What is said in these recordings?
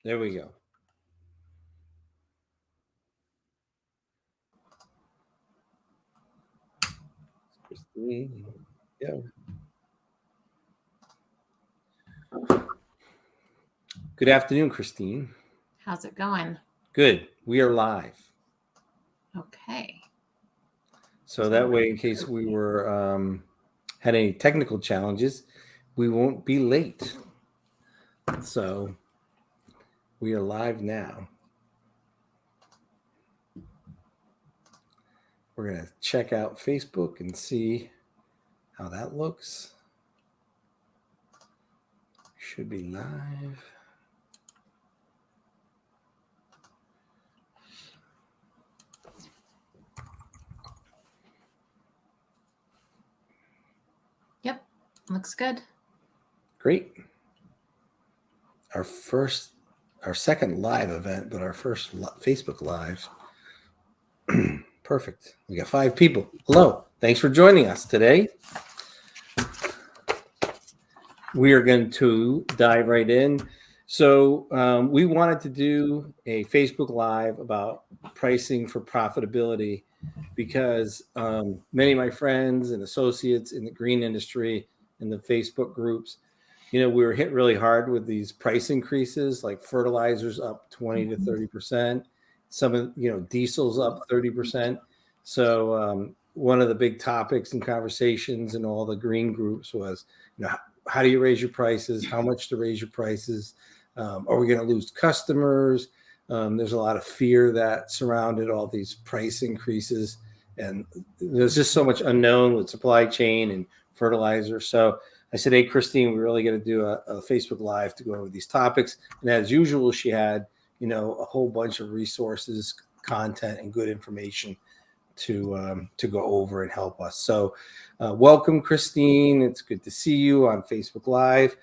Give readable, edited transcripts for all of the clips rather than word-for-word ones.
There we go. Christine. Yeah. Good afternoon, Christine. How's it going? Good. We are live. Okay. So that way, in case we were had any technical challenges, we won't be late. So we are live now. We're going to check out Facebook and see how that looks. Should be live. Yep. Looks good. Great. Our second live event, but our first Facebook Live. Perfect. We got 5 people. Hello. Thanks for joining us today. We are going to dive right in. So we wanted to do a Facebook Live about pricing for profitability because many of my friends and associates in the green industry and the Facebook groups, we were hit really hard with these price increases, like fertilizers up 20 to 30%. Some of, diesel's up 30%. So one of the big topics and conversations in all the green groups was, how do you raise your prices? How much to raise your prices? Are we going to lose customers? There's a lot of fear that surrounded all these price increases. And there's just so much unknown with supply chain and fertilizer. So I said, hey, Christine, we're really going to do a Facebook Live to go over these topics. And as usual, she had, a whole bunch of resources, content, and good information to go over and help us. So welcome, Christine. It's good to see you on Facebook Live.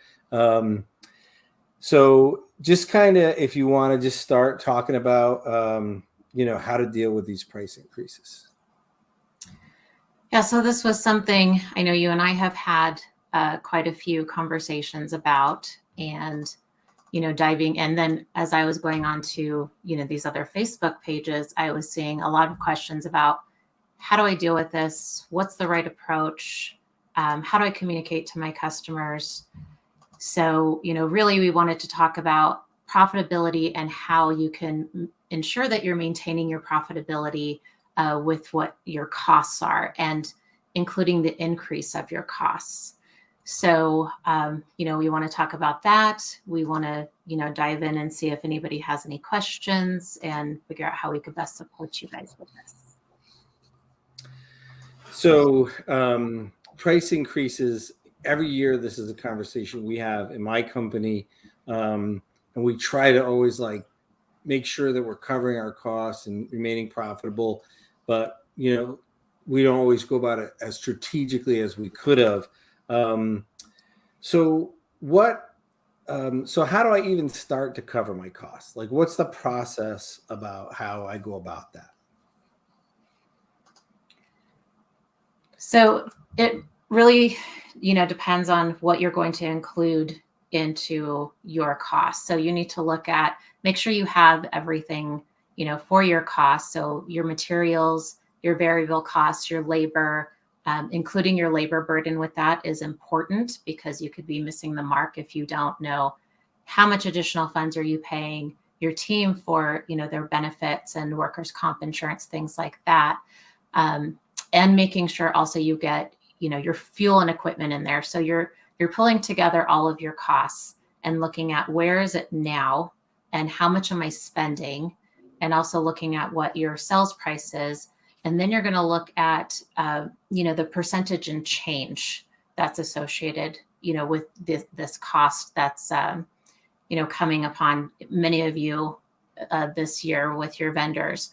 So just kind of, if you want to just start talking about, how to deal with these price increases. Yeah, so this was something I know you and I have had quite a few conversations about, and diving. And then as I was going on to these other Facebook pages, I was seeing a lot of questions about how do I deal with this? What's the right approach? How do I communicate to my customers? So really we wanted to talk about profitability and how you can ensure that you're maintaining your profitability with what your costs are, and including the increase of your costs. So, we want to talk about that. We want to, dive in and see if anybody has any questions and figure out how we could best support you guys with this. So, price increases every year. This is a conversation we have in my company. And we try to always make sure that we're covering our costs and remaining profitable. But, we don't always go about it as strategically as we could have. So how do I even start to cover my costs? Like, what's the process about how I go about that? So it really, depends on what you're going to include into your costs. So you need to make sure you have everything, for your costs. So your materials, your variable costs, your labor, including your labor burden with that is important, because you could be missing the mark if you don't know how much additional funds are you paying your team for, their benefits and workers' comp insurance, things like that. And making sure also you get, your fuel and equipment in there. So you're pulling together all of your costs and looking at where is it now and how much am I spending, and also looking at what your sales price is. And then you're going to look at, the percentage and change that's associated, with this cost that's, coming upon many of you this year with your vendors.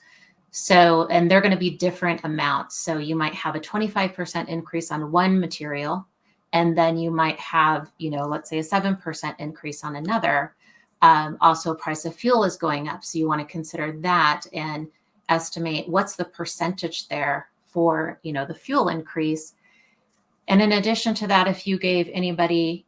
So, and they're going to be different amounts. So you might have a 25% increase on one material, and then you might have, let's say a 7% increase on another. Also, price of fuel is going up. So you want to consider that and estimate what's the percentage there for, the fuel increase. And in addition to that, if you gave anybody,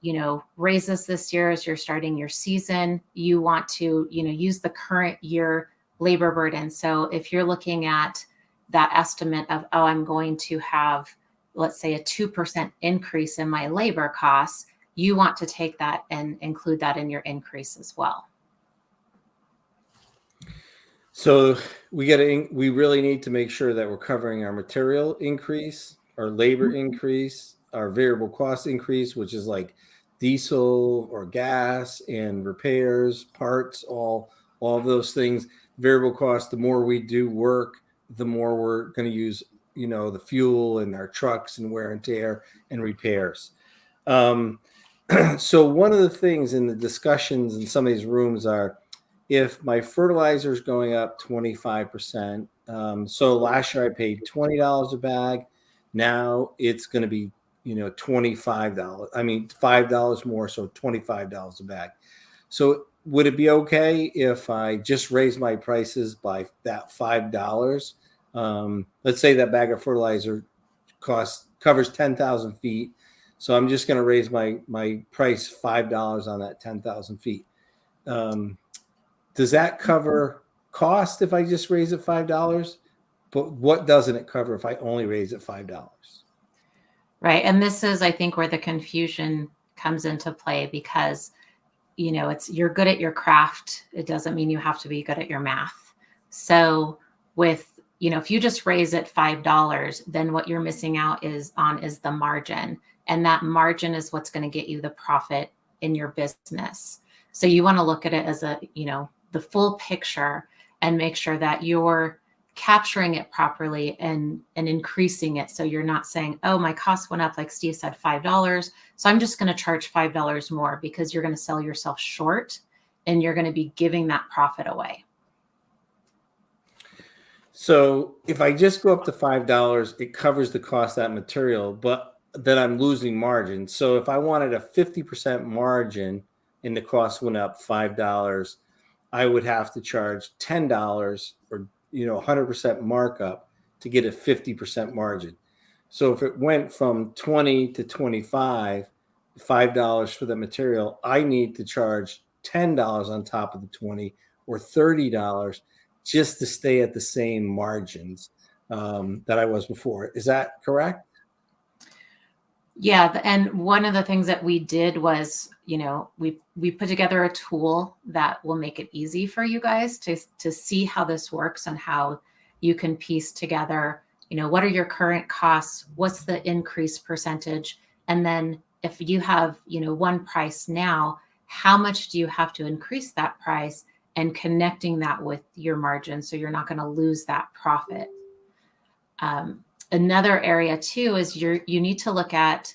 raises this year as you're starting your season, you want to, use the current year labor burden. So if you're looking at that estimate of, oh, I'm going to have, let's say, a 2% increase in my labor costs, you want to take that and include that in your increase as well. So we really need to make sure that we're covering our material increase, our labor increase, our variable cost increase, which is like diesel or gas and repairs, parts, all of those things. Variable cost, the more we do work, the more we're going to use, the fuel in our trucks and wear and tear and repairs. So one of the things in the discussions in some of these rooms are, if my fertilizer is going up 25%, so last year I paid $20 a bag. Now it's going to be, $25. I mean, $5 more, so $25 a bag. So would it be okay if I just raise my prices by that $5? Let's say that bag of fertilizer covers 10,000 feet. So I'm just going to raise my price $5 on that 10,000 feet. Does that cover cost if I just raise it $5? But what doesn't it cover if I only raise it $5? Right. And this is, I think, where the confusion comes into play, because, you're good at your craft. It doesn't mean you have to be good at your math. So with, if you just raise it $5, then what you're missing out is the margin. And that margin is what's going to get you the profit in your business. So you want to look at it as the full picture and make sure that you're capturing it properly and increasing it. So you're not saying, oh, my cost went up, like Steve said, $5. So I'm just going to charge $5 more, because you're going to sell yourself short and you're going to be giving that profit away. So if I just go up to $5, it covers the cost of that material, but then I'm losing margin. So if I wanted a 50% margin and the cost went up $5, I would have to charge $10 or 100% markup to get a 50% margin. So if it went from 20 to 25, $5 for the material, I need to charge $10 on top of the 20 or $30 just to stay at the same margins that I was before. Is that correct? Yeah. And one of the things that we did was, we put together a tool that will make it easy for you guys to see how this works and how you can piece together, what are your current costs? What's the increase percentage? And then if you have, one price now, how much do you have to increase that price, and connecting that with your margin so you're not going to lose that profit. Another area too is you need to look at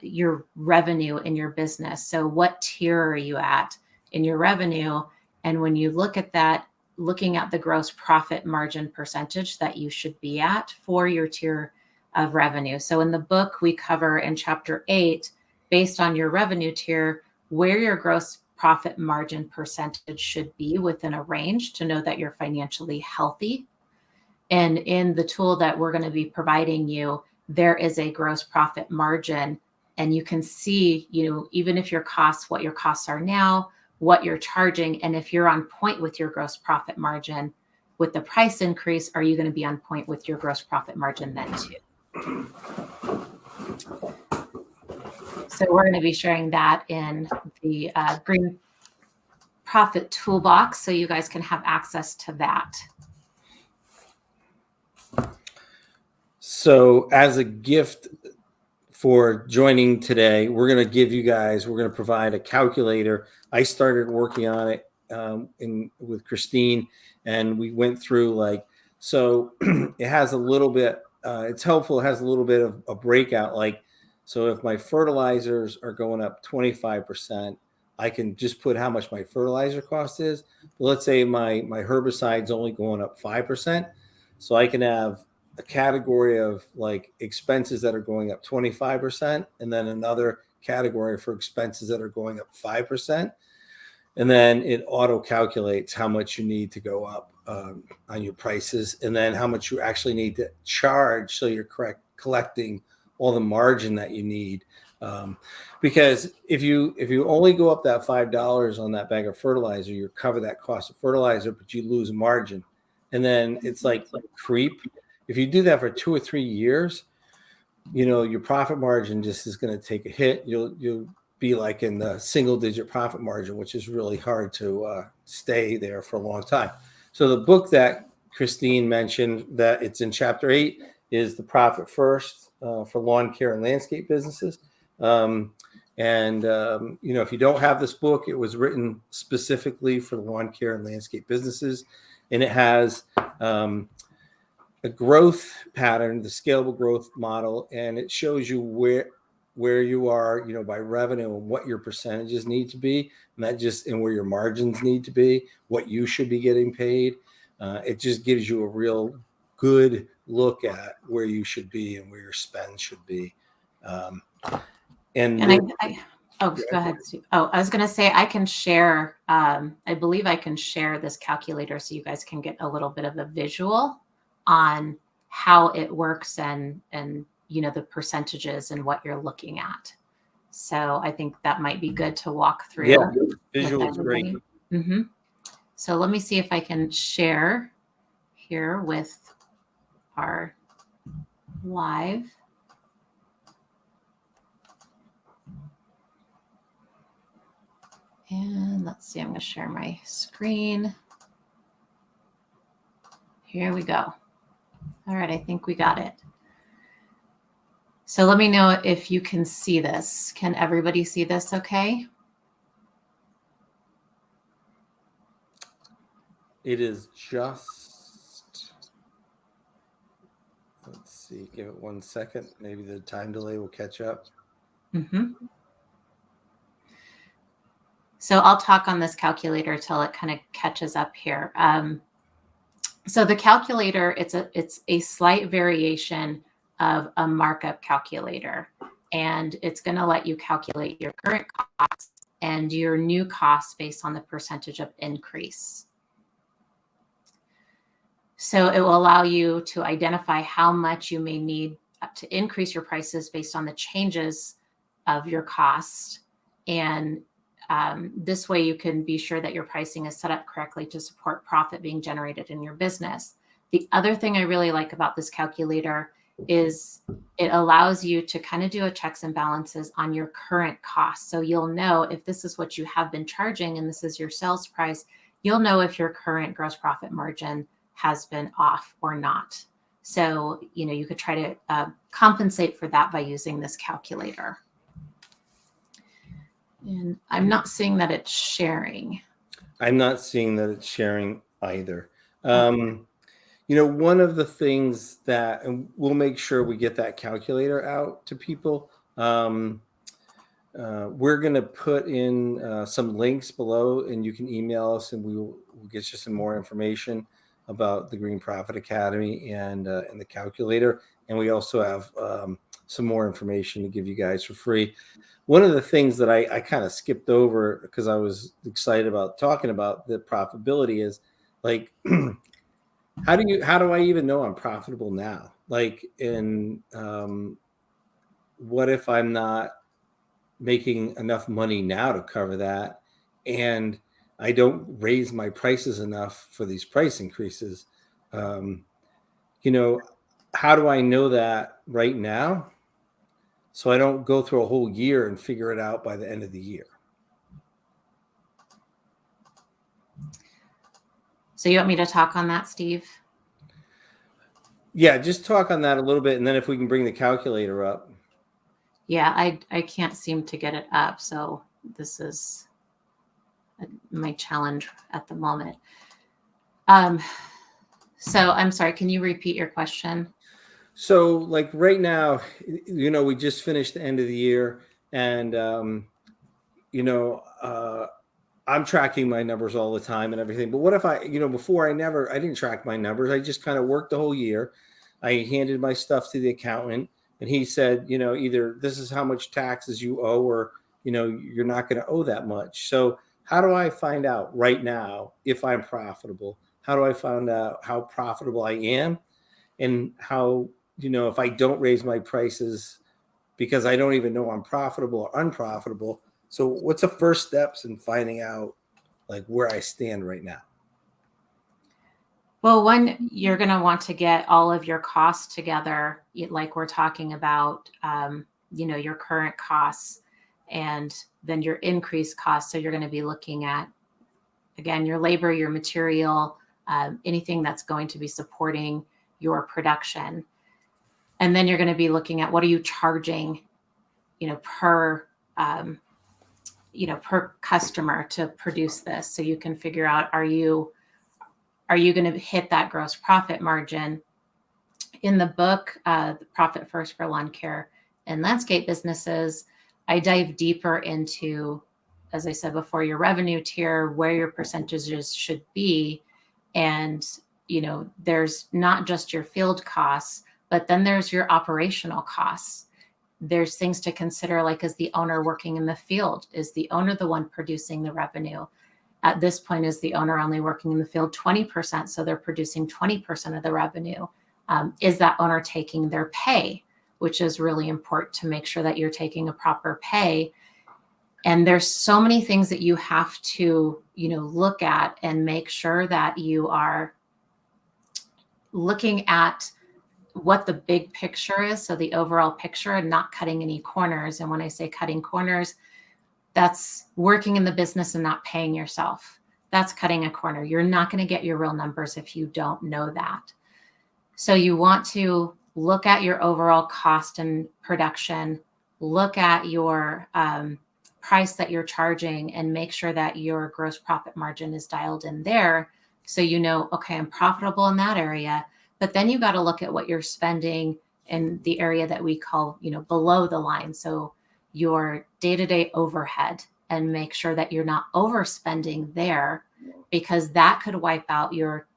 your revenue in your business. So what tier are you at in your revenue? And when you look at that, looking at the gross profit margin percentage that you should be at for your tier of revenue. So in the book, we cover in chapter 8, based on your revenue tier, where your gross profit margin percentage should be within a range to know that you're financially healthy. And in the tool that we're going to be providing you, there is a gross profit margin, and you can see, even if what your costs are now, what you're charging, and if you're on point with your gross profit margin with the price increase, are you going to be on point with your gross profit margin then too? So we're going to be sharing that in the Green Profit Toolbox, so you guys can have access to that. So as a gift for joining today, we're going to provide a calculator. I started working on it with Christine, and we went through so it has a little bit, it's helpful. It has a little bit of a breakout. So if my fertilizers are going up 25%, I can just put how much my fertilizer cost is. But let's say my herbicide's only going up 5%. So I can have a category of expenses that are going up 25%, and then another category for expenses that are going up 5%. And then it auto calculates how much you need to go up on your prices, and then how much you actually need to charge, so you're collecting all the margin that you need. Because if you only go up that $5 on that bag of fertilizer, you cover that cost of fertilizer, but you lose margin, and then it's like creep. If you do that for 2 or 3 years, your profit margin just is going to take a hit. You'll be like in the single digit profit margin, which is really hard to stay there for a long time. So the book that Christine mentioned, that it's in chapter 8, is The Profit First for lawn care and landscape businesses. If you don't have this book, it was written specifically for the lawn care and landscape businesses, and it has a growth pattern, the scalable growth model, and it shows you where you are, by revenue and what your percentages need to be, and where your margins need to be, what you should be getting paid. It just gives you a real good look at where you should be and where your spend should be. Go ahead, Steve. Oh, I was going to say I can share. I believe I can share this calculator so you guys can get a little bit of a visual on how it works and the percentages and what you're looking at. So I think that might be good to walk through. Yeah, visual is great. Mm-hmm. So let me see if I can share here with our live. And let's see, I'm going to share my screen. Here we go. All right, I think we got it. So let me know if you can see this. Can everybody see this okay? It is just, let's see, give it 1 second. Maybe the time delay will catch up. Mm-hmm. So I'll talk on this calculator till it kind of catches up here. So the calculator, it's a slight variation of a markup calculator, and it's going to let you calculate your current costs and your new costs based on the percentage of increase. So it will allow you to identify how much you may need to increase your prices based on the changes of your cost. And this way you can be sure that your pricing is set up correctly to support profit being generated in your business. The other thing I really like about this calculator is it allows you to kind of do a checks and balances on your current costs. So you'll know if this is what you have been charging and this is your sales price, you'll know if your current gross profit margin has been off or not. So, you could try to compensate for that by using this calculator. And I'm not seeing that it's sharing. I'm not seeing that it's sharing either. One of the things that, and we'll make sure we get that calculator out to people. We're going to put in some links below, and you can email us, and we'll get you some more information about the Green Profit Academy and the calculator. And we also have some more information to give you guys for free. One of the things that I kind of skipped over because I was excited about talking about the profitability is like, how do I even know I'm profitable now? Like, what if I'm not making enough money now to cover that, and I don't raise my prices enough for these price increases? How do I know that right now, so I don't go through a whole year and figure it out by the end of the year? So you want me to talk on that, Steve? Yeah, just talk on that a little bit, and then if we can bring the calculator up. Yeah, I can't seem to get it up, so this is my challenge at the moment. So I'm sorry, can you repeat your question? So like right now, we just finished the end of the year, and I'm tracking my numbers all the time and everything. But what if before I didn't track my numbers. I just kind of worked the whole year. I handed my stuff to the accountant, and he said, either this is how much taxes you owe, or, you're not going to owe that much. So how do I find out right now if I'm profitable? How do I find out how profitable I am, and how, if I don't raise my prices, because I don't even know I'm profitable or unprofitable. So what's the first steps in finding out like where I stand right now? Well, one, you're going to want to get all of your costs together, like we're talking about, your current costs and then your increased costs. So you're going to be looking at, again, your labor, your material, anything that's going to be supporting your production. And then you're going to be looking at what are you charging, per, per customer to produce this. So you can figure out, are you going to hit that gross profit margin? In the book, The Profit First for Lawn Care and Landscape Businesses, I dive deeper into, as I said before, your revenue tier, where your percentages should be. And, there's not just your field costs, but then there's your operational costs. There's things to consider, like, is the owner working in the field? Is the owner the one producing the revenue? At this point, is the owner only working in the field 20%, so they're producing 20% of the revenue? Is that owner taking their pay, which is really important to make sure that you're taking a proper pay. And there's so many things that you have to, look at and make sure that you are looking at what the big picture is. So the overall picture and not cutting any corners. And when I say cutting corners, that's working in the business and not paying yourself. That's cutting a corner. You're not going to get your real numbers if you don't know that. So you want to look at your overall cost and production, look at your price that you're charging, and make sure that your gross profit margin is dialed in there. So okay, I'm profitable in that area. But then you got to look at what you're spending in the area that we call, below the line. So your day-to-day overhead, and make sure that you're not overspending there, because that could wipe out your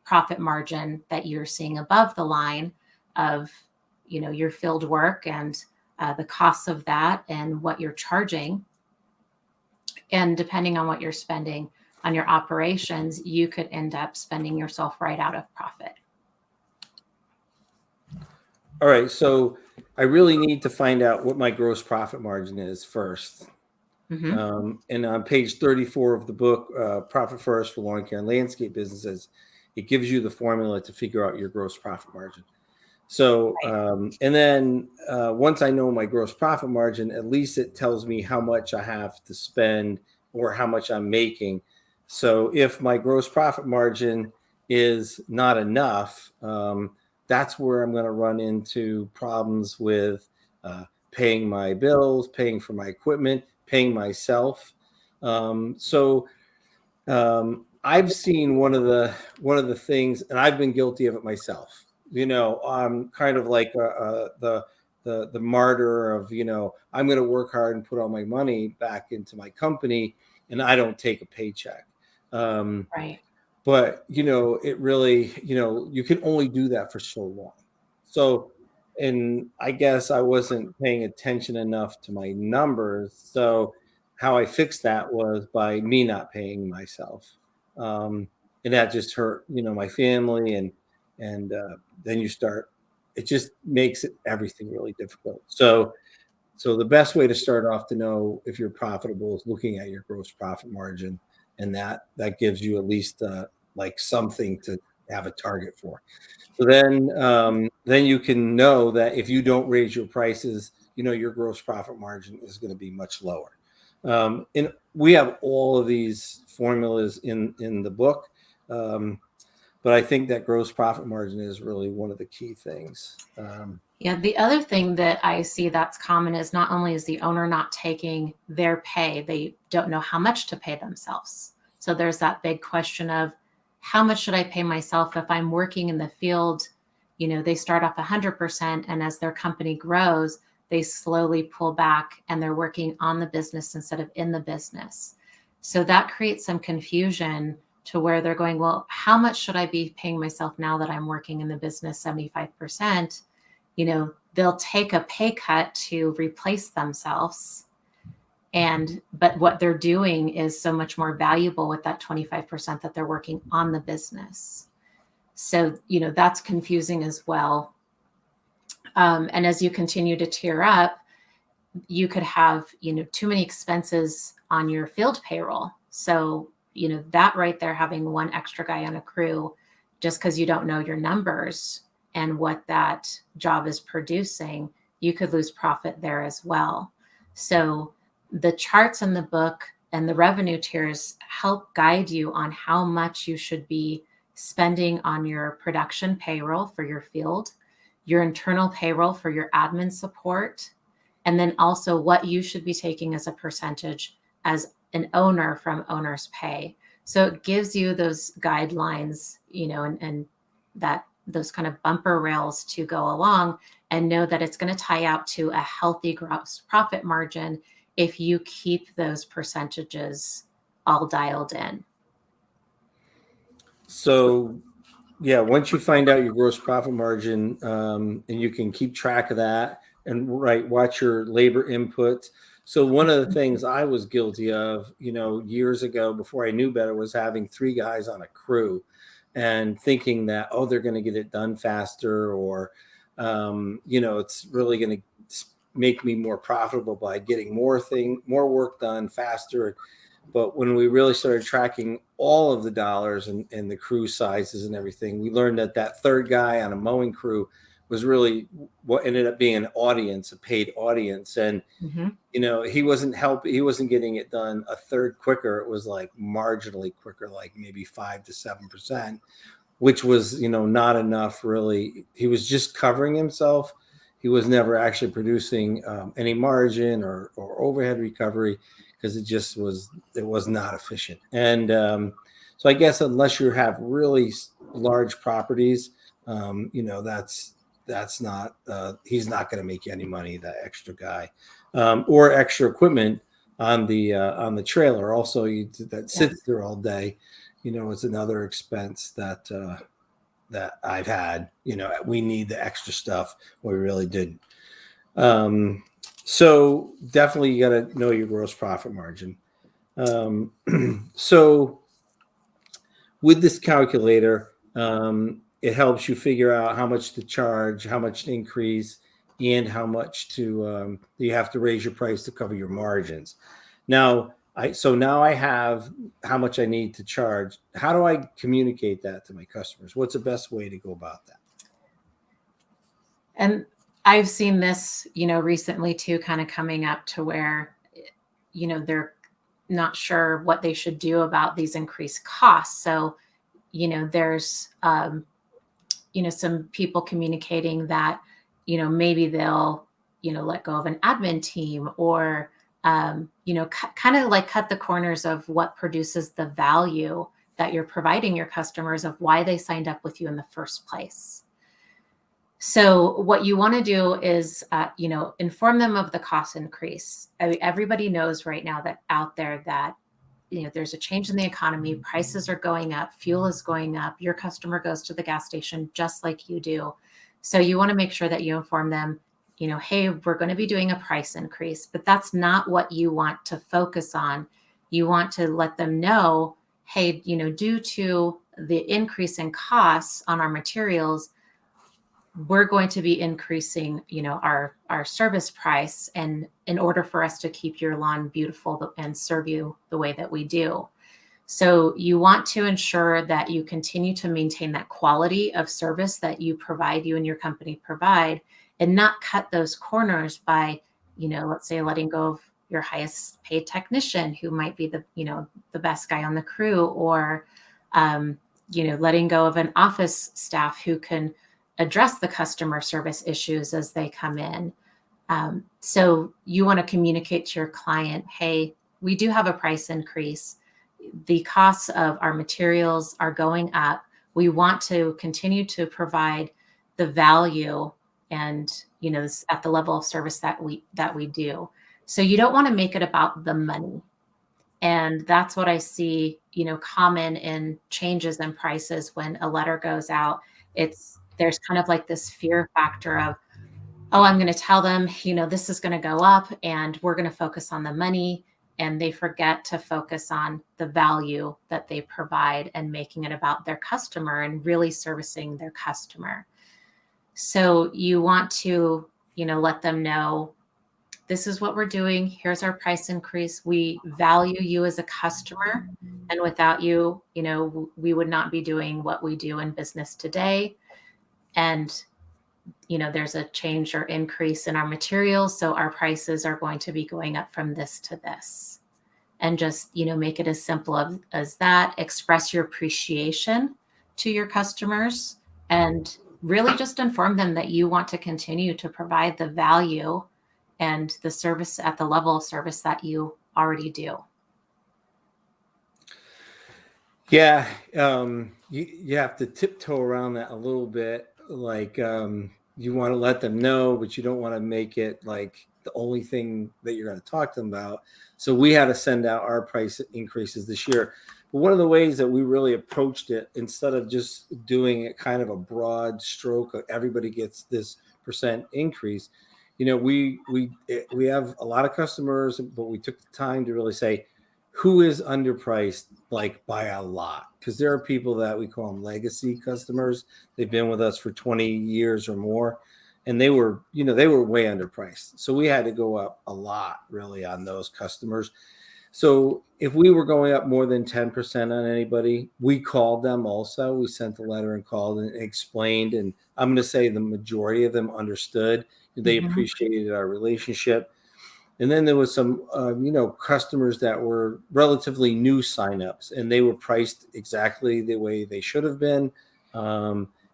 profit margin that you're seeing above the line of, your field work and the costs of that and what you're charging. And depending on what you're spending on your operations, you could end up spending yourself right out of profit. All right. So I really need to find out what my gross profit margin is first. Mm-hmm. And on page 34 of the book, Profit First for Lawn Care and Landscape Businesses, it gives you the formula to figure out your gross profit margin. So, and then once I know my gross profit margin, at least it tells me how much I have to spend or how much I'm making. So if my gross profit margin is not enough, that's where I'm going to run into problems with paying my bills, paying for my equipment, paying myself. I've seen one of the things, and I've been guilty of it myself. I'm kind of like the martyr of, I'm going to work hard and put all my money back into my company, and I don't take a paycheck. Right. But, it really, you can only do that for so long. So, and I guess I wasn't paying attention enough to my numbers. So how I fixed that was by me not paying myself. And that just hurt, my family. And then it just makes everything really difficult. So the best way to start off to know if you're profitable is looking at your gross profit margin. And that gives you at least like something to have a target for. So then you can know that if you don't raise your prices, your gross profit margin is going to be much lower. And we have all of these formulas in the book, but I think that gross profit margin is really one of the key things. Yeah, the other thing that I see that's common is not only is the owner not taking their pay, they don't know how much to pay themselves. So there's that big question of how much should I pay myself if I'm working in the field? They start off 100%, and as their company grows, they slowly pull back and they're working on the business instead of in the business. So that creates some confusion to where they're going, well, how much should I be paying myself now that I'm working in the business 75%? They'll take a pay cut to replace themselves. But what they're doing is so much more valuable with that 25% that they're working on the business. So, that's confusing as well. And as you continue to tier up, you could have, too many expenses on your field payroll. So, that right there, having one extra guy on a crew, just because you don't know your numbers and what that job is producing, you could lose profit there as well. So the charts in the book and the revenue tiers help guide you on how much you should be spending on your production payroll for your field, your internal payroll for your admin support, and then also what you should be taking as a percentage as an owner from owner's pay. So it gives you those guidelines, and that those kind of bumper rails to go along, and know that it's going to tie out to a healthy gross profit margin if you keep those percentages all dialed in. So yeah, once you find out your gross profit margin, and you can keep track of that and watch your labor inputs. So one of the things I was guilty of, years ago before I knew better, was having 3 guys on a crew and thinking that, oh, they're going to get it done faster, or, it's really going to make me more profitable by getting more work done faster. But when we really started tracking all of the dollars and the crew sizes and everything, we learned that 3rd guy on a mowing crew was really what ended up being a paid audience. And, he wasn't getting it done a third quicker. It was like marginally quicker, like maybe 5 to 7%, which was, not enough really. He was just covering himself. He was never actually producing any margin or overhead recovery, because it was not efficient. And so I guess unless you have really large properties, that's not, he's not going to make you any money, that extra guy, or extra equipment on the trailer. Also, that sits there all day, it's another expense that I've had. We need the extra stuff. We really didn't. So definitely you got to know your gross profit margin. So with this calculator, it helps you figure out how much to charge, how much to increase, and how much to you have to raise your price to cover your margins. Now I have how much I need to charge. How do I communicate that to my customers? What's the best way to go about that? And I've seen this, recently too, kind of coming up to where, they're not sure what they should do about these increased costs. So, there's, some people communicating that, maybe they'll, let go of an admin team, or, kind of like cut the corners of what produces the value that you're providing your customers, of why they signed up with you in the first place. So what you want to do is, inform them of the cost increase. I mean, everybody knows right now that out there that, there's a change in the economy, prices are going up, fuel is going up, your customer goes to the gas station just like you do. So you want to make sure that you inform them, hey, we're going to be doing a price increase, but that's not what you want to focus on. You want to let them know, hey, due to the increase in costs on our materials, we're going to be increasing, our service price, and in order for us to keep your lawn beautiful and serve you the way that we do. So you want to ensure that you continue to maintain that quality of service that you and your company provide, and not cut those corners by, let's say, letting go of your highest paid technician, who might be the best guy on the crew, or, letting go of an office staff who can address the customer service issues as they come in. So you want to communicate to your client, hey, we do have a price increase. The costs of our materials are going up. We want to continue to provide the value and, at the level of service that we do. So you don't want to make it about the money. And that's what I see, common in changes in prices when a letter goes out. There's kind of like this fear factor of, oh, I'm going to tell them, this is going to go up and we're going to focus on the money. And they forget to focus on the value that they provide and making it about their customer and really servicing their customer. So you want to, let them know this is what we're doing. Here's our price increase. We value you as a customer. And without you, we would not be doing what we do in business today. And, there's a change or increase in our materials. So our prices are going to be going up from this to this. And just, make it as simple as that. Express your appreciation to your customers and really just inform them that you want to continue to provide the value and the service at the level of service that you already do. Yeah, you have to tiptoe around that a little bit. Like you want to let them know, but you don't want to make it like the only thing that you're going to talk to them about. So we had to send out our price increases this year. But one of the ways that we really approached it, instead of just doing it kind of a broad stroke of everybody gets this percent increase, we have a lot of customers, but we took the time to really say who is underpriced, like by a lot, because there are people that we call them legacy customers. They've been with us for 20 years or more, and they were way underpriced. So we had to go up a lot really on those customers. So if we were going up more than 10% on anybody, we called them also. We sent a letter and called and explained, and I'm going to say the majority of them understood. They appreciated our relationship. And then there was some, customers that were relatively new signups, and they were priced exactly the way they should have been.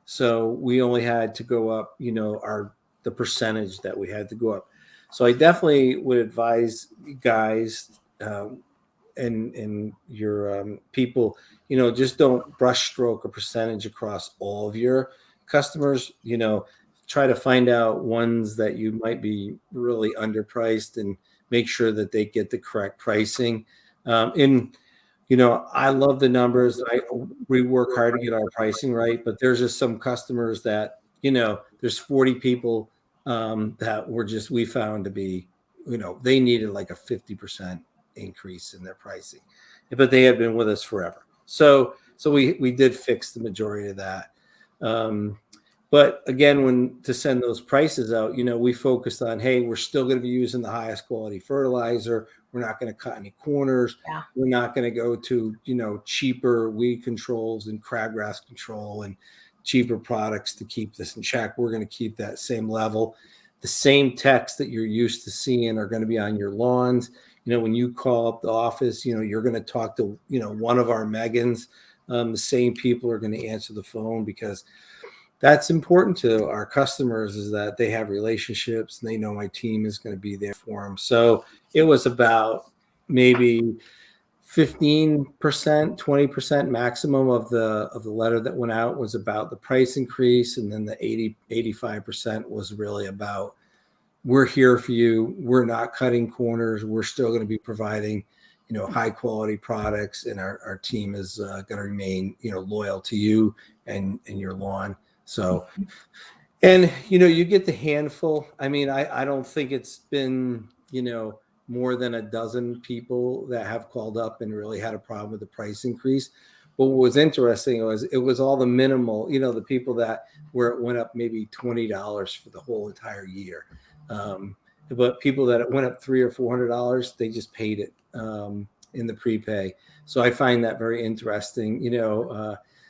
So we only had to go up, the percentage that we had to go up. So I definitely would advise guys and your people, just don't brushstroke a percentage across all of your customers. Try to find out ones that you might be really underpriced and make sure that they get the correct pricing. I love the numbers. We work hard to get our pricing right, but there's just some customers that, there's 40 people that we found to be, they needed like a 50% increase in their pricing, but they had been with us forever. So we did fix the majority of that. But again, to send those prices out, we focused on, hey, we're still going to be using the highest quality fertilizer. We're not going to cut any corners. Yeah. We're not going to go to, cheaper weed controls and crabgrass control and cheaper products to keep this in check. We're going to keep that same level. The same techs that you're used to seeing are going to be on your lawns. When you call up the office, you're going to talk to, one of our Megans. The same people are going to answer the phone, because that's important to our customers, is that they have relationships and they know my team is going to be there for them. So it was about maybe 15%, 20% maximum of the letter that went out was about the price increase. And then the 85% was really about, we're here for you. We're not cutting corners. We're still going to be providing, high quality products, and our team is going to remain, loyal to you and your lawn. So, and, you get the handful. I mean, I don't think it's been, more than a dozen people that have called up and really had a problem with the price increase. But what was interesting was it was all the minimal, the people where it went up maybe $20 for the whole entire year. But people that it went up $300 or $400, they just paid it in the prepay. So I find that very interesting,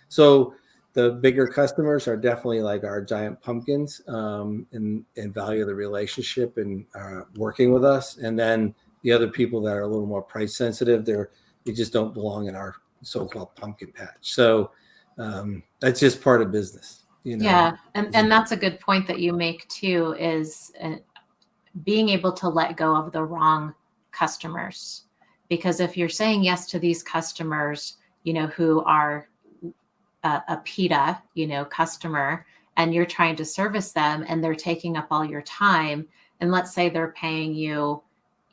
so the bigger customers are definitely like our giant pumpkins, and value the relationship and working with us. And then the other people that are a little more price sensitive, they just don't belong in our so-called pumpkin patch. So that's just part of business. Yeah. And that's a good point that you make too, is being able to let go of the wrong customers. Because if you're saying yes to these customers, who are a PETA, customer, and you're trying to service them and they're taking up all your time, and let's say they're paying you,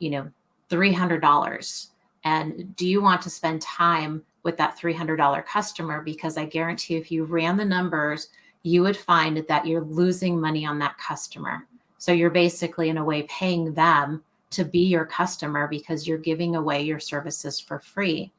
$300, and do you want to spend time with that $300 customer? Because I guarantee if you ran the numbers, you would find that you're losing money on that customer. So you're basically in a way paying them to be your customer because you're giving away your services for free.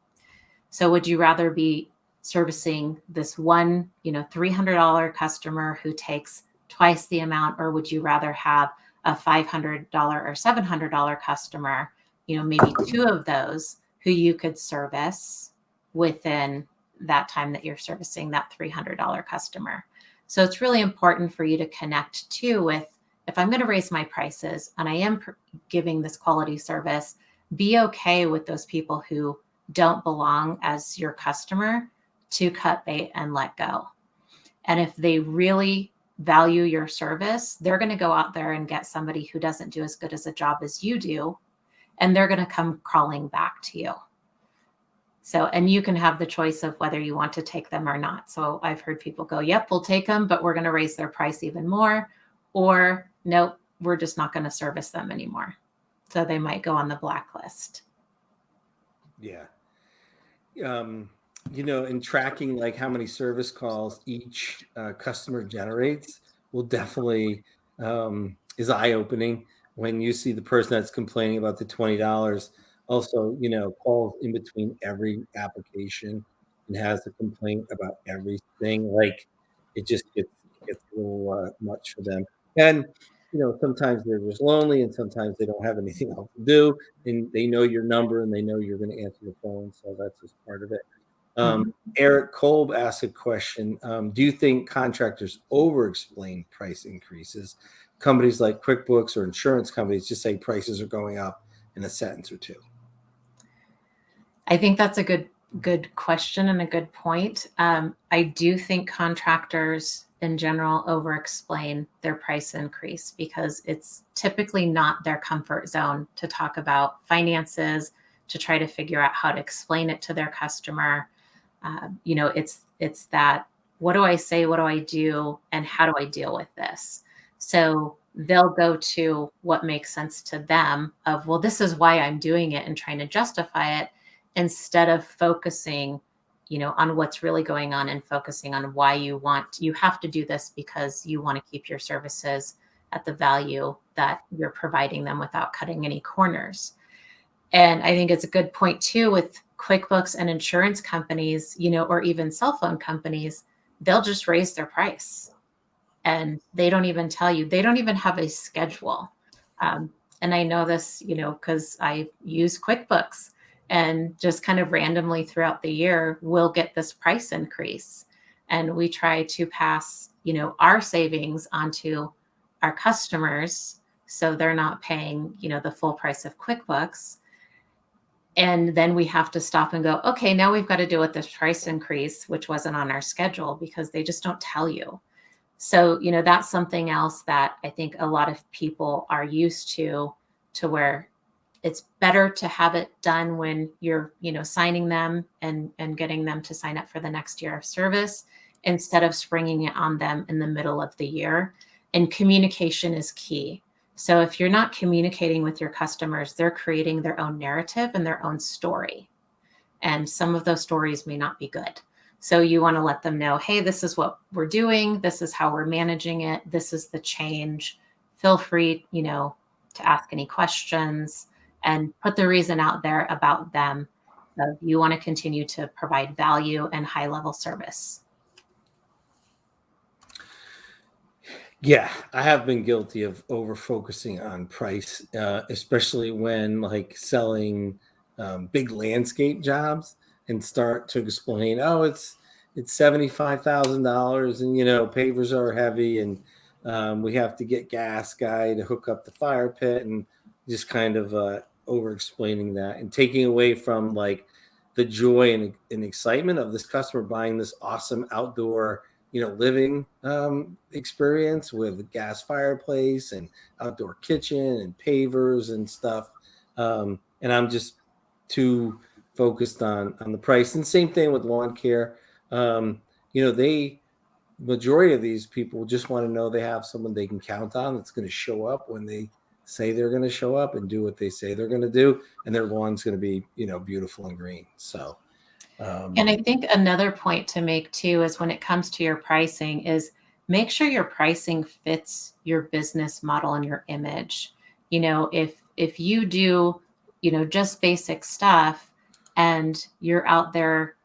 So would you rather be servicing this one, $300 customer who takes twice the amount, or would you rather have a $500 or $700 customer, maybe two of those who you could service within that time that you're servicing that $300 customer. So it's really important for you to connect too with, if I'm going to raise my prices and I am giving this quality service, be okay with those people who don't belong as your customer to cut bait and let go. And if they really value your service, they're going to go out there and get somebody who doesn't do as good as a job as you do, and they're going to come crawling back to you. So, and you can have the choice of whether you want to take them or not. So I've heard people go, yep, we'll take them, but we're going to raise their price even more. Or nope, we're just not going to service them anymore. So they might go on the blacklist. Yeah. In tracking like how many service calls each customer generates will definitely is eye-opening when you see the person that's complaining about the $20 also, calls in between every application and has a complaint about everything. Like it just gets a little much for them. And sometimes they're just lonely, and sometimes they don't have anything else to do, and they know your number and they know you're going to answer the phone. So that's just part of it. Eric Kolb asked a question. Do you think contractors over-explain price increases? Companies like QuickBooks or insurance companies just say prices are going up in a sentence or two. I think that's a good question and a good point. I do think contractors in general over-explain their price increase because it's typically not their comfort zone to talk about finances, to try to figure out how to explain it to their customer. It's that, what do I say, what do I do, and how do I deal with this? So they'll go to what makes sense to them of, well, this is why I'm doing it, and trying to justify it instead of focusing, on what's really going on and focusing on why you have to do this because you want to keep your services at the value that you're providing them without cutting any corners. And I think it's a good point too with QuickBooks and insurance companies, or even cell phone companies. They'll just raise their price and they don't even tell you. They don't even have a schedule. And I know this, because I use QuickBooks, and just kind of randomly throughout the year, we'll get this price increase. And we try to pass, our savings onto our customers so they're not paying, the full price of QuickBooks. And then we have to stop and go, okay, now we've got to deal with this price increase, which wasn't on our schedule, because they just don't tell you. So, that's something else that I think a lot of people are used to where it's better to have it done when you're, signing them and getting them to sign up for the next year of service, instead of springing it on them in the middle of the year. And communication is key. So if you're not communicating with your customers, they're creating their own narrative and their own story. And some of those stories may not be good. So you want to let them know, hey, this is what we're doing. This is how we're managing it. This is the change. Feel free, to ask any questions and put the reason out there about them. So you want to continue to provide value and high level service. Yeah, I have been guilty of over focusing on price, especially when like selling big landscape jobs, and start to explain, oh, it's $75,000, and pavers are heavy, and we have to get gas guy to hook up the fire pit, and just kind of over explaining that and taking away from like the joy and excitement of this customer buying this awesome outdoor living experience with a gas fireplace and outdoor kitchen and pavers and stuff. And I'm just too focused on the price. And same thing with lawn care. Majority of these people just want to know they have someone they can count on that's going to show up when they say they're going to show up and do what they say they're going to do. And their lawn's going to be, beautiful and green. So, and I think another point to make too is when it comes to your pricing is make sure your pricing fits your business model and your image. If you do, just basic stuff and you're out there,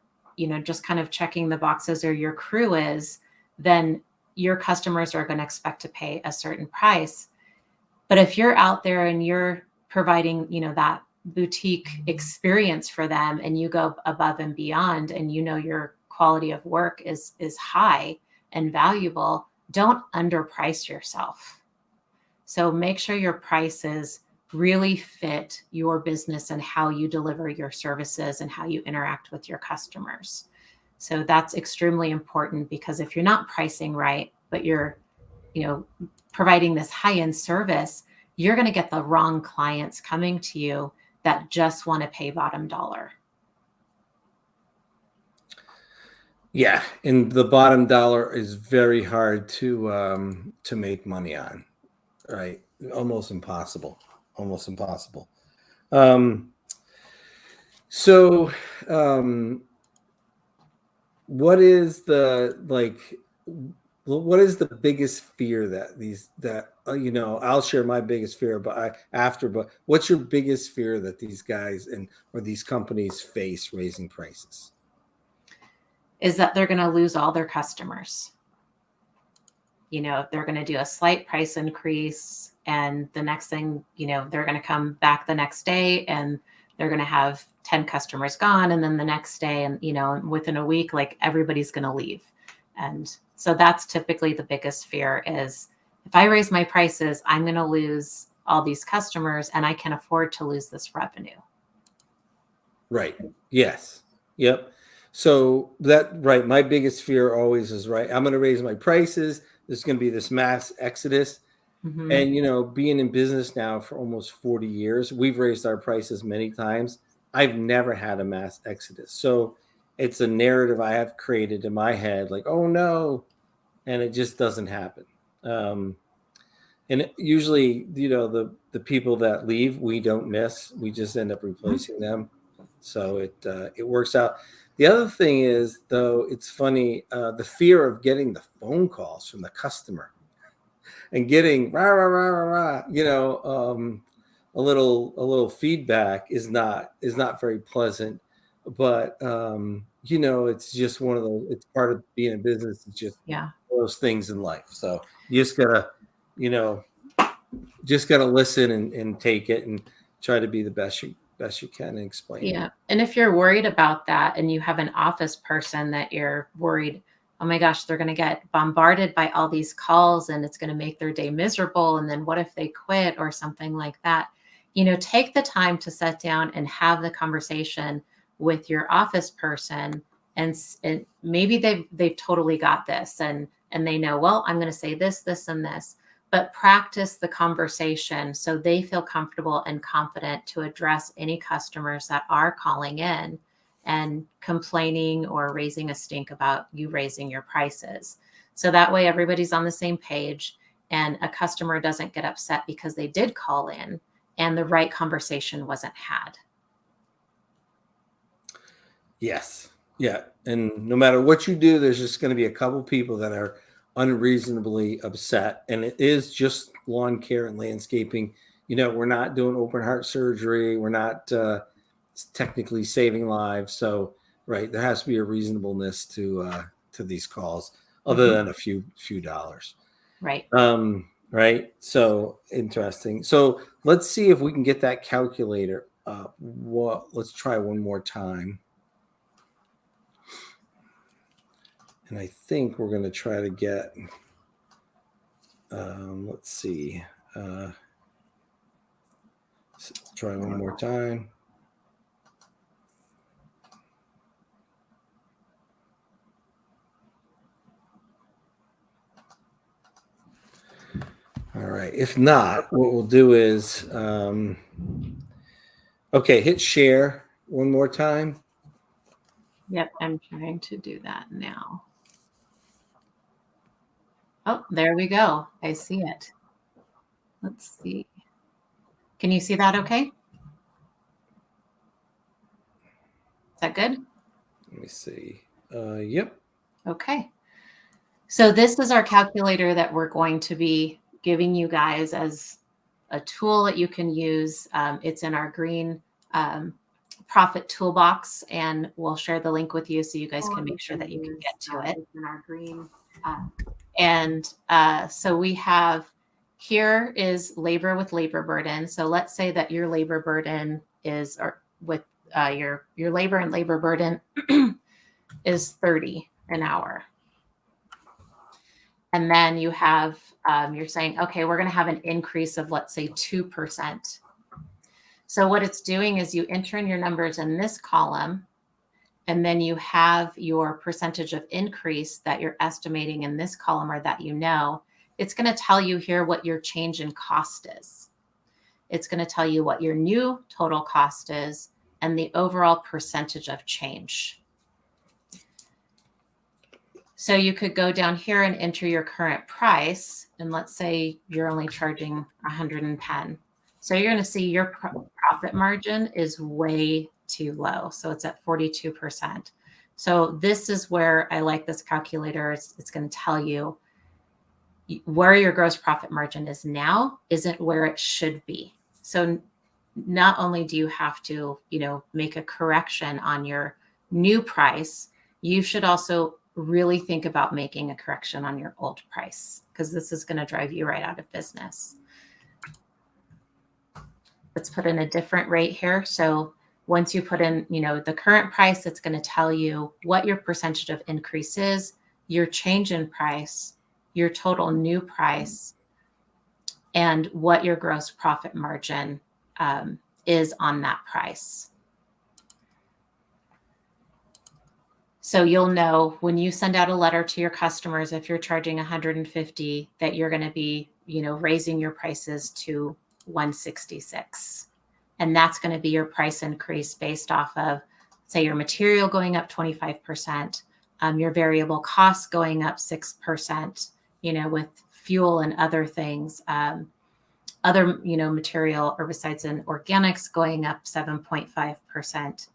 just kind of checking the boxes, or your crew is, then your customers are going to expect to pay a certain price. But if you're out there and you're providing, that boutique experience for them, and you go above and beyond, and your quality of work is high and valuable, don't underprice yourself. So make sure your prices really fit your business and how you deliver your services and how you interact with your customers. So that's extremely important, because if you're not pricing right, but you're, providing this high-end service, you're going to get the wrong clients coming to you that just want to pay bottom dollar. Yeah, and the bottom dollar is very hard to make money on, right? Almost impossible. Almost impossible. So, what is the what is the biggest fear that I'll share my biggest fear, but what's your biggest fear that these guys or these companies face raising prices? Is that they're going to lose all their customers. If they're going to do a slight price increase, and the next thing, they're going to come back the next day and they're going to have 10 customers gone. And then the next day, and, within a week, like, everybody's going to leave. And so that's typically the biggest fear, is if I raise my prices, I'm going to lose all these customers, and I can afford to lose this revenue. Right. Yes. Yep. So right. My biggest fear always is, right, I'm going to raise my prices. There's going to be this mass exodus. Mm-hmm. And, being in business now for almost 40 years, we've raised our prices many times. I've never had a mass exodus. So it's a narrative I have created in my head, like, oh no, and it just doesn't happen. And usually, the people that leave, we don't miss. We just end up replacing them. So it works out. The other thing is, though, it's funny, the fear of getting the phone calls from the customer and getting rah, rah, rah, rah, rah, a little feedback is not very pleasant. But it's just one of those. It's part of being in business. It's just those things in life. So you just gotta, listen and take it and try to be the best you can and explain. Yeah. And if you're worried about that, and you have an office person that you're worried, oh my gosh, they're going to get bombarded by all these calls and it's going to make their day miserable, and then what if they quit or something like that? Take the time to sit down and have the conversation with your office person, and maybe they've totally got this, and they know, well, I'm going to say this, this, and this. But practice the conversation so they feel comfortable and confident to address any customers that are calling in and complaining or raising a stink about you raising your prices. So that way everybody's on the same page, and a customer doesn't get upset because they did call in and the right conversation wasn't had. Yes. Yeah. And no matter what you do, there's just going to be a couple people that are unreasonably upset. And it is just lawn care and landscaping. We're not doing open heart surgery. We're not technically saving lives. So, right, there has to be a reasonableness to these calls, other than a few dollars. Right. Right. So interesting. So let's see if we can get that calculator up. Let's try one more time. And I think we're going to try to get, let's see. Try one more time. All right. If not, what we'll do is, okay, hit share one more time. Yep, I'm trying to do that now. Oh, there we go. I see it. Let's see. Can you see that okay? Is that good? Let me see. Yep. Okay. So this is our calculator that we're going to be giving you guys as a tool that you can use. It's in our green profit toolbox, and we'll share the link with you so you guys can make sure that you can get to it. In our green. So we have here is labor with labor burden. So let's say that your labor burden is, or with your labor and labor burden is 30 an hour. And then you have, you're saying, okay, we're going to have an increase of, let's say, 2%. So what it's doing is you enter in your numbers in this column, and then you have your percentage of increase that you're estimating in this column, or that you know. It's going to tell you here what your change in cost is. It's going to tell you what your new total cost is and the overall percentage of change. So you could go down here and enter your current price. And let's say you're only charging 110. So you're going to see your profit margin is way too low. So it's at 42%. So this is where I like this calculator. It's going to tell you where your gross profit margin is now isn't where it should be. So not only do you have to, make a correction on your new price, you should also really think about making a correction on your old price, because this is going to drive you right out of business. Let's put in a different rate here. So once you put in, the current price, it's going to tell you what your percentage of increase is, your change in price, your total new price, and what your gross profit margin is on that price. So you'll know when you send out a letter to your customers, if you're charging 150, that you're going to be, raising your prices to 166. And that's going to be your price increase based off of, say, your material going up 25%, your variable costs going up 6%, with fuel and other things, other, material, herbicides and organics going up 7.5%.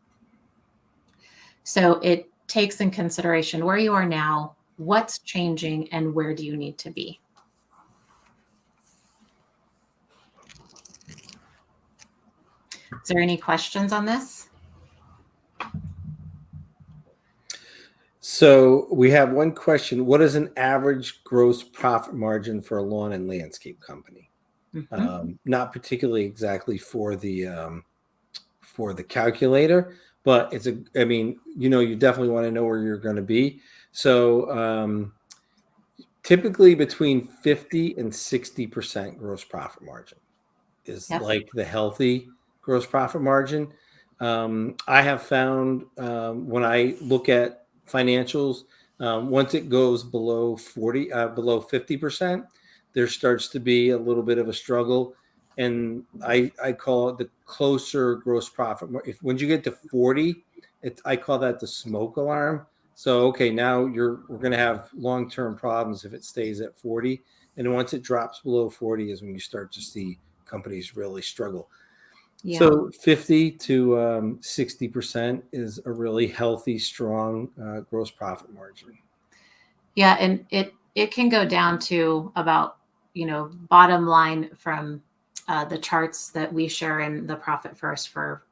So it takes in consideration where you are now, what's changing, and where do you need to be. Is there any questions on this? So we have one question. What is an average gross profit margin for a lawn and landscape company? Mm-hmm. Not particularly exactly for the calculator, but it's you definitely want to know where you're going to be. So typically between 50 and 60% gross profit margin is like the healthy gross profit margin. I have found when I look at financials, once it goes below 50%, there starts to be a little bit of a struggle. And I call it the closer gross profit. When you get to 40, I call that the smoke alarm. So, okay, now we're going to have long-term problems if it stays at 40. And once it drops below 40 is when you start to see companies really struggle. Yeah. So 50 to 60% is a really healthy, strong gross profit margin. Yeah, and it can go down to about, bottom line from the charts that we share in the Profit First for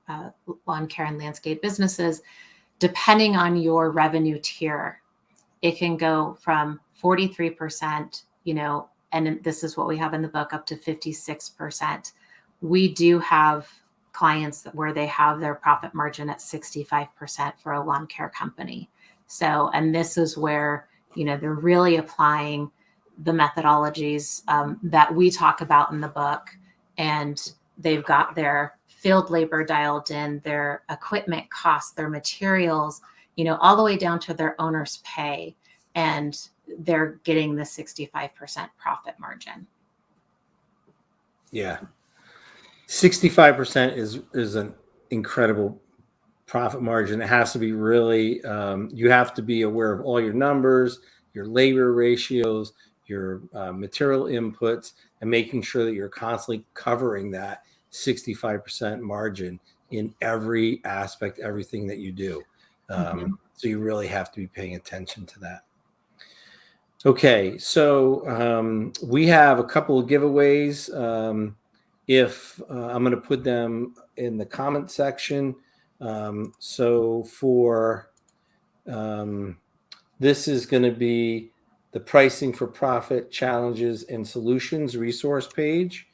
lawn care and landscape businesses. Depending on your revenue tier, it can go from 43%, and this is what we have in the book, up to 56%. We do have clients where they have their profit margin at 65% for a lawn care company. So, and this is where, they're really applying the methodologies that we talk about in the book, and they've got their field labor dialed in, their equipment costs, their materials, all the way down to their owner's pay, and they're getting the 65% profit margin. Yeah. 65% is an incredible profit margin. It has to be really, you have to be aware of all your numbers, your labor ratios, your material inputs, and making sure that you're constantly covering that 65% margin in every aspect, everything that you do. So you really have to be paying attention to that. Okay, so we have a couple of giveaways. If I'm going to put them in the comment section. So for this is going to be the pricing for profit challenges and solutions resource page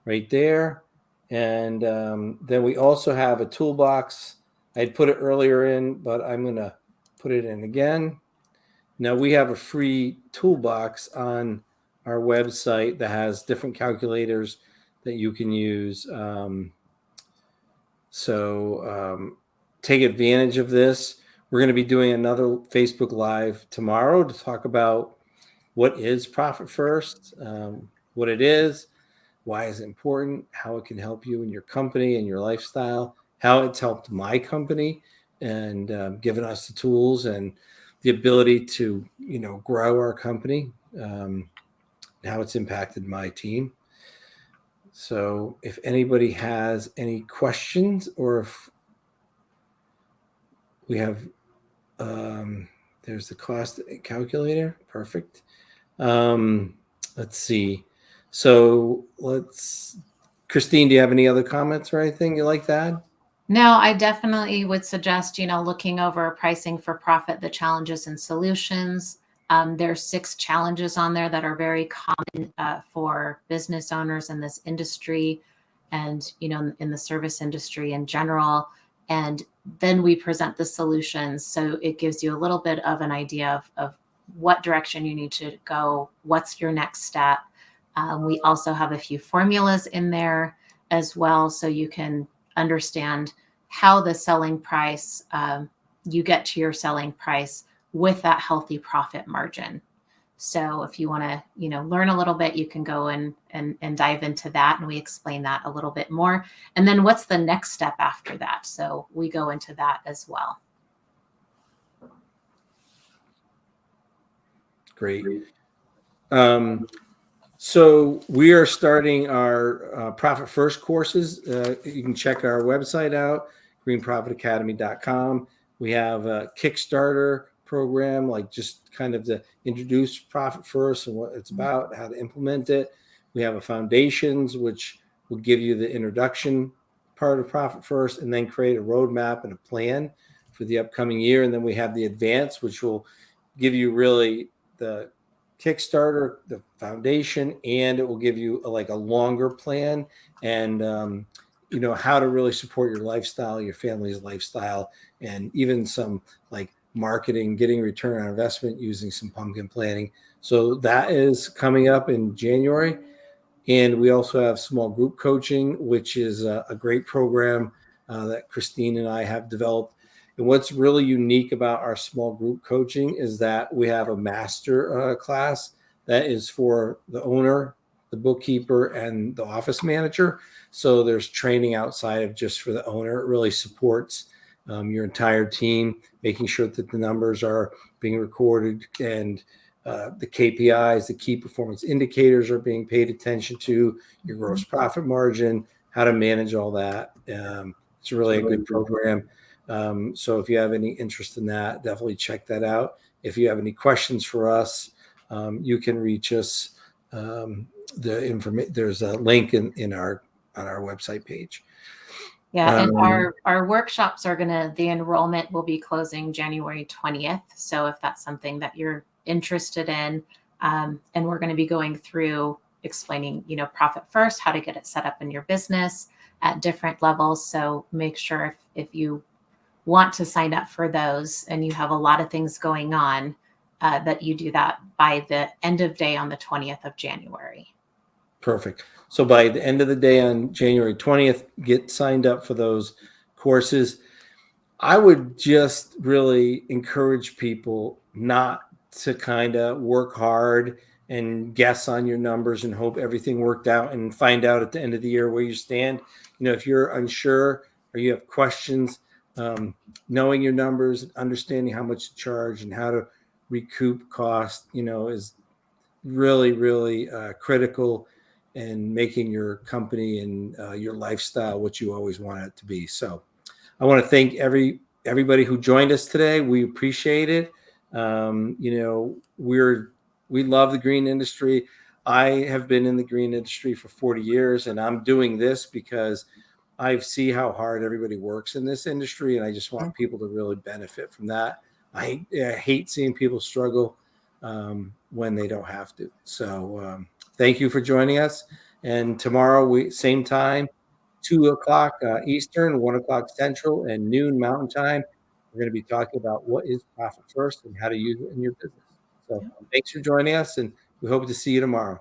right there. And then we also have a toolbox. I'd put it earlier in, but I'm going to put it in again. Now we have a free toolbox on our website that has different calculators that you can use. So take advantage of this. We're going to be doing another Facebook Live tomorrow to talk about what is Profit First, what it is, why is it important, how it can help you in your company and your lifestyle, how it's helped my company and given us the tools and the ability to, grow our company, how it's impacted my team. So if anybody has any questions or if we have, there's the cost calculator. Perfect. Let's see. So Christine, do you have any other comments or anything you like that? No, I definitely would suggest, looking over pricing for profit, the challenges and solutions. There's 6 challenges on there that are very common for business owners in this industry and, in the service industry in general. And then we present the solutions. So it gives you a little bit of an idea of what direction you need to go, what's your next step. We also have a few formulas in there as well, so you can understand how the selling price, you get to your selling price with that healthy profit margin. So if you want to, learn a little bit, you can go and dive into that, and we explain that a little bit more. And then what's the next step after that? So we go into that as well. Great. So we are starting our Profit First courses. You can check our website out, greenprofitacademy.com. We have a Kickstarter program, like just kind of to introduce Profit First and what it's about, how to implement it. We have a foundations, which will give you the introduction part of Profit First, and then create a roadmap and a plan for the upcoming year. And then we have the advanced, which will give you really the Kickstarter, the foundation, and it will give you a longer plan and how to really support your lifestyle, your family's lifestyle, and even some marketing, getting return on investment using some pumpkin planning. So that is coming up in January. And we also have small group coaching, which is a great program that Christine and I have developed. And what's really unique about our small group coaching is that we have a master class that is for the owner, the bookkeeper, and the office manager. So there's training outside of just for the owner. It really supports your entire team, making sure that the numbers are being recorded and the KPIs, the key performance indicators, are being paid attention to, your gross profit margin, how to manage all that. It's really a good program. So if you have any interest in that, definitely check that out. If you have any questions for us, you can reach us. There's a link on our website page. Yeah, and our workshops the enrollment will be closing January 20th. So if that's something that you're interested in, and we're going to be going through explaining, Profit First, how to get it set up in your business at different levels. So make sure if you want to sign up for those and you have a lot of things going on, that you do that by the end of day on the 20th of January. Perfect. So by the end of the day on January 20th, get signed up for those courses. I would just really encourage people not to kind of work hard and guess on your numbers and hope everything worked out and find out at the end of the year where you stand. If you're unsure or you have questions, knowing your numbers, understanding how much to charge and how to recoup cost, is really, really critical in making your company and your lifestyle what you always want it to be. So I want to thank everybody who joined us today. We appreciate it. We love the green industry. I have been in the green industry for 40 years, and I'm doing this because I see how hard everybody works in this industry, and I just want people to really benefit from that. I hate seeing people struggle. when they don't have to. So thank you for joining us. And tomorrow, same time, 2 o'clock Eastern, 1 o'clock Central, and noon Mountain Time. We're going to be talking about what is profit first and how to use it in your business. So thanks for joining us, and we hope to see you tomorrow.